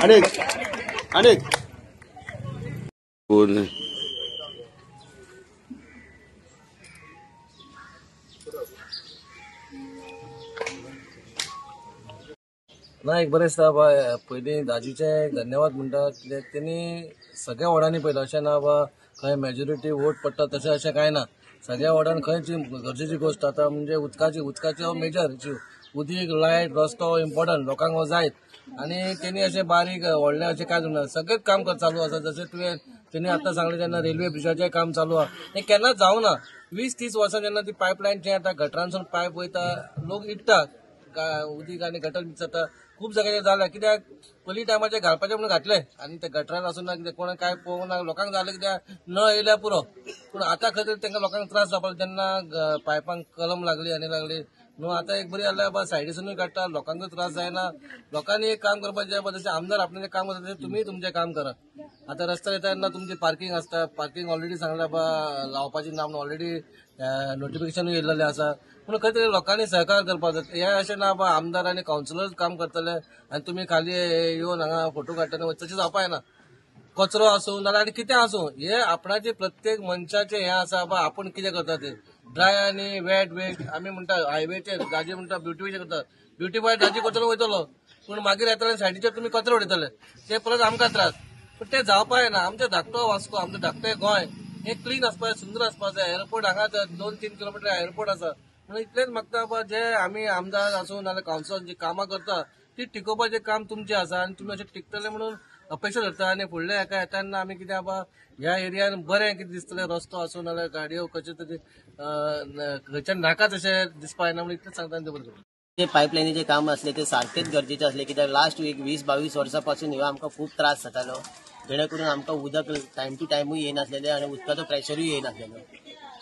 अनेक अनेक बोल ना एक बरें दिसता पयलीं दाजीचे धन्यवाद म्हणटा कित्याक तेणी सगळ्या वॉर्डांनी पळयला अशें ना खंय मेजॉरिटी वोट पडटा तशें अशें कांय ना सगळ्या वॉर्डान खंयची गरजेची गोष्ट आतां म्हणजे उदकाची हो मेजर इश्यू उदीक लायट रस्तो इम्पॉर्टंट लोकांक हो जायत आनी तेणी अशें बारीक व्हडलें अशें कांय ना सगळें काम चालू आसा जशें तुवें तेणी आतां सांगलें जेन्ना रेल्वे ब्रिजाचें काम चालू आहा हें केन्नाच जावं ना 20-30 वर्सां जेन्ना ती पायपलायन जें आतां गटरांसून पायप वयता लोक इट्टा उदीक आनी गटर मिक्स जाता खूब जाग्याचेर जालें कित्याक पयलीं टायमाचेर घालपाचें म्हणून घातलें आनी ते गटरान आसूं ना कित्याक कोणा काय पळोवंक ना लोकांक जालें कित्याक नळ येयल्यार पुरो पूण आतां खंय तरी तांकां लोकांक त्रास जावपाक जेन्ना पायपांक कलम लागली आनी लागली न्हू आतां एक बरी जाल्यार सायडीसूनय काडटा लोकांकूय त्रास जायना लोकांनी एक काम करपाचें जशें आमदार आपणें काम करता तशें तुमी तुमचें काम करा आतां रस्त्यार येता तेन्ना तुमची पार्किंग आसता पार्किंग ऑलरेडी सांगल्या लावपाची ना म्हणून ऑलरेडी नोटिफिकेशनूय येयल्लेलें आसा पूण खंय तरी लोकांनी सहकार करपाक जाय हें अशें ना आमदार आनी कावन्सिलर्स काम करतले आनी तुमी खाली येवन हांगा फोटो काडटले तशें जावपाक ना कचरो आसूं नाल्यार आनी कितें आसूं हे आपणाचे प्रत्येक मनशाचें हें आसा आपूण कितें करता तें ड्राय आनी वेट आमी म्हणटा हायवेचेर दाजी म्हणटा ब्युटिफाय करता ब्युटिफाय दाजी कचरो वयतलो पूण मागीर येतले सायडीचेर तुमी कचरो उडयतले ते परत आमकां त्रास पूण ते जावपाक ना आमचो धाकटो वास्को आमचो धाकटें गोंय हें क्लीन आसपाक जाय सुंदर आसपाक जाय एअरपोर्ट हांगा 2-3 किलोमिटर एअरपोर्ट आसा म्हणून इतलेंच मागता जे आमी आमदार आसूं नाल्यार कावन्सिलर जी कामां करता ती टिकोवपाचें काम तुमचें आसा आनी तुमी अशें टिकतले म्हणून अपेक्षा धरता आनी फुडल्या हेका येता तेन्ना आमी कितें ह्या एरियान बरें कितें दिसतलें रस्तो आसूं नाल्यार गाडयो कशें तरी खंयच्यान नाका तशें दिसपाक येना म्हणून इतलेंच सांगता आनी ते बरें जे पायपलायनीचे काम असले ते सारखेच गरजेचे असले कित्याक लास्ट वीक 20-22 वर्सांपासून ह्यो आमकां खूब त्रास जातालो जेणे करून आमकां उदक टायम टू टायमूय येयनासलेलें आनी उदकाचो प्रेशरूय येयनासलेलो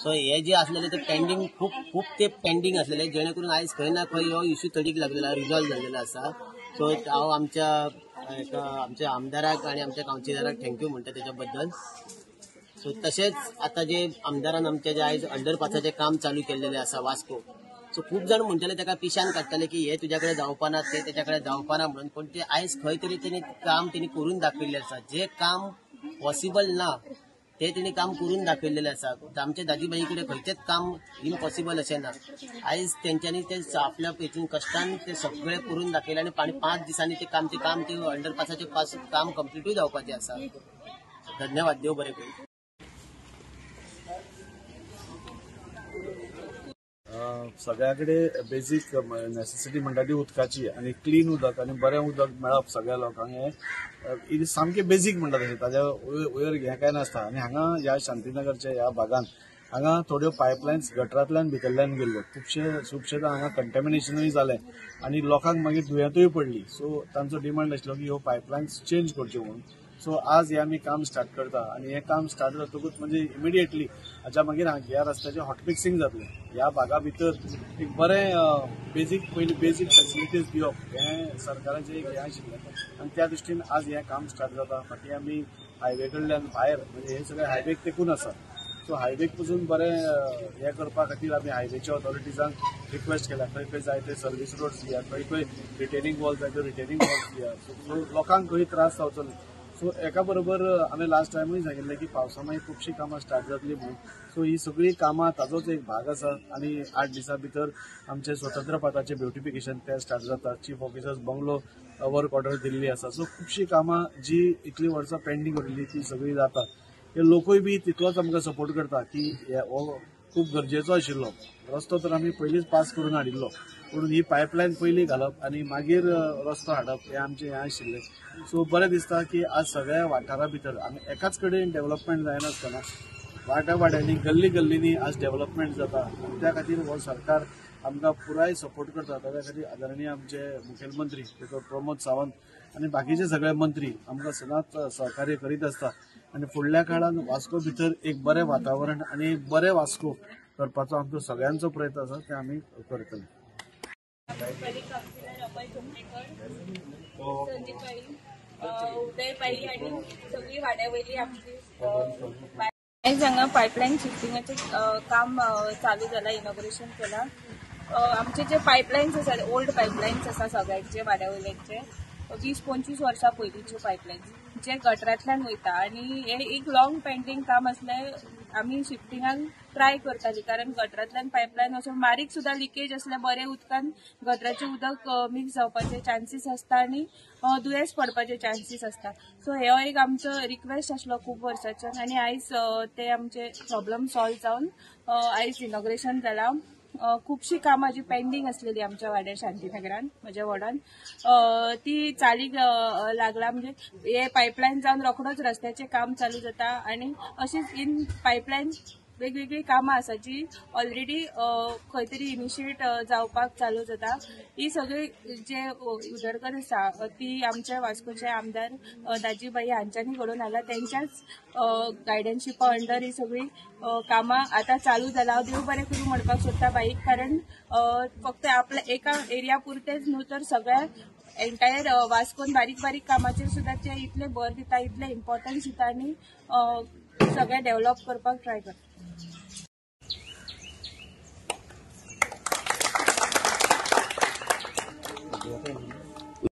सो हे जे असलेले ते पेंडींग खूब ते पेंडींग असलेले जेणे करून आयज खंय ना खंय हो इश्यू तडीक लागलेला रिजॉल्व जाल्लेलो आसा सो हांव आमच्या आमदाराक आनी आमच्या कावन्सिलराक थँक्यू म्हणटा तेच्या बद्दल सो तशेंच आतां जे आमदारान आमचे जे आयज अंडरपासाचें काम चालू केल्लेलें आसा वास्को सो खूब जाण म्हणटले ताका पिशान काडटले की हे तुज्या कडेन जावपाना ते तेच्या कडेन जावपाना म्हणून पण ते आयज खंय तरी तेणी करून दाखयल्लें आसा जे काम पॉसिबल ना ते तेणी काम करून दाखयल्लेलें आसा आमचे दाजीबाई कडेन खंयचेच काम इम्पॉसिबल अशें ना आयज तेंच्यांनी ते आपल्या हेतून कश्टान ते सगळें करून दाखयलें आनी 5 दिसांनी ते अंडरपासाचें काम कंप्लीटूय जावपाचें आसा धन्यवाद देव बरें करूं सगळ्याकडे बेसीक नेसेसिटी म्हणटा ती उदकाची आनी क्लीन उदक आनी बरें उदक मेळप सगळ्या लोकांक हे सामकें बेसीक म्हणटा तशें ताज्या वयर हें कांय नासता आनी हांगा ह्या शांतीनगरच्या ह्या भागान हांगा थोड्यो पायपलायन्स गटरांतल्यान भितरल्यान गेल्ल्यो खुबशे हांगा कंटेमिनेशनूय जालें आनी लोकांक मागीर दुयेंतूय पडली सो तांचो डिमांड आशिल्लो की ह्यो पायपलायन्स चेंज करच्यो म्हणून सो आज हे आमी काम स्टार्ट करता आनी हें काम स्टार्ट जातकूच म्हणजे इमिडिएटली हाच्या मागीर ह्या रस्त्याचें हॉट फिक्सिंग जातलें ह्या भागा भितर एक बरें बेसीक फेसिलिटीज दिवप हें सरकाराचें एक हें आशिल्लें आनी त्या दृश्टीन आज हें काम स्टार्ट जाता फाटीं आमी हायवे कडल्यान भायर म्हणजे हे सगळें हायवेक तेकून आसा सो हायवेक पसून बरें हें करपा खातीर आमी हायवेच्या ऑथॉरिटीजांक रिक्वेस्ट केल्या खंय खंय जाय ते सर्वीस रोड्स दिया खंय रिटेनिंग वॉल्स जाय ते रिटेनिंग वॉल्स दिया सो लोकांक खंय त्रास जावचो न्ही सो एका बरोबर हांवें लास्ट टायमूय सांगिल्लें की पावसा मागीर खुबशीं कामां स्टार्ट जातलीं म्हणून सो ही सगळीं कामां ताजोच एक भाग आसा आनी 8 दिसां भितर आमचें स्वतंत्र पथाचें ब्युटिफिकेशन तें स्टार्ट जाता chief officers bungalow work order Delhi आसा सो खुबशीं कामां जी इतलीं वर्सां पेंडींग उरली ती सगळीं जाता हे लोकूय बी तितलोच आमकां सपोर्ट करता की हो खूब गरजेचो आशिल्लो रस्तो तर आमी पयलींच पास करून हाडिल्लो म्हणून ही पायपलायन पयलीं घालप आनी मागीर रस्तो हाडप हें आमचें हें आशिल्लें सो बरें दिसता की आज सगळ्या वाठारा भितर आमी एकाच कडेन डेव्हलपमेंट जायनासतना वाड्यांनी गल्लींनी आज डेव्हलपमेंट जाता आनी त्या खातीर हो सरकार आमकां पुराय सपोर्ट करता ताच्या खातीर आदरणीय आमचे मुखेलमंत्री डॉ प्रमोद सावंत आनी बाकीचे सगळे मंत्री आमकां सदांच सहकार्य करीत आसता आनी फुडल्या काळान वास्को भितर एक बरें वातावरण आनी एक बरें वास्को करपाचो आमचो सगळ्यांचो प्रयत्न आसा ते आमी करतले आयज हांगा पायपलायन शिफ्टिंगाचें काम चालू जाला इनॉग्रेशन केला आमचे जे पायपलायन्स आसात ओल्ड पायपलायन्स आसा सगळ्यांचे वाड्यावयल्यांचे 20-25 वर्सां पयलींचे पायपलायन्स जे गटरांतल्यान वयता आनी हे एक लॉंग पेंडिंग काम असलें आमी शिफ्टिंगाक ट्राय करतालीं कारण गटरांतल्यान पायपलायन वचून बारीक सुद्दां लिकेज असल्या बरें उदकान गटराचें उदक मिक्स जावपाचे चान्सीस आसता आनी दुयेंस पडपाचे चान्सीस आसता सो हो एक आमचो रिक्वेस्ट आसलो खूब वर्साच्यान आनी आयज ते आमचे प्रॉब्लम सॉल्व जावन आयज इनॉग्रेशन जालां खुबशीं कामां जी पेंडींग आसलेली आमच्या वाड्यार शांतीनगरान म्हज्या वॉर्डान ती चालीक लागला म्हणजे हे पायपलायन जावन रोखडोच रस्त्याचें काम चालू जाता आनी अशीच इन पायपलायन वेगवेगळी कामां आसा जी ऑलरेडी खंय तरी इनिशिएट जावपाक चालू जाता ही सगळी जे उदरगत आसा ती आमच्या वास्कोचे आमदार दाजीबाई हांच्यांनी घडोवन हाडला तेंच्याच गायडन्शिपा अंडर ही सगळी कामां आतां चालू जाला हांव देव बरें करूं म्हणपाक सोदता बाईक कारण फक्त आपल्या एका एरिया पुरतेच न्हू तर सगळ्या एंटायर वास्कोन बारीक बारीक कामाचेर सुद्दां ते इतले भर दिता इतले इम्पॉर्टन्स दिता आनी सगळें डेव्हलप करपाक ट्राय करता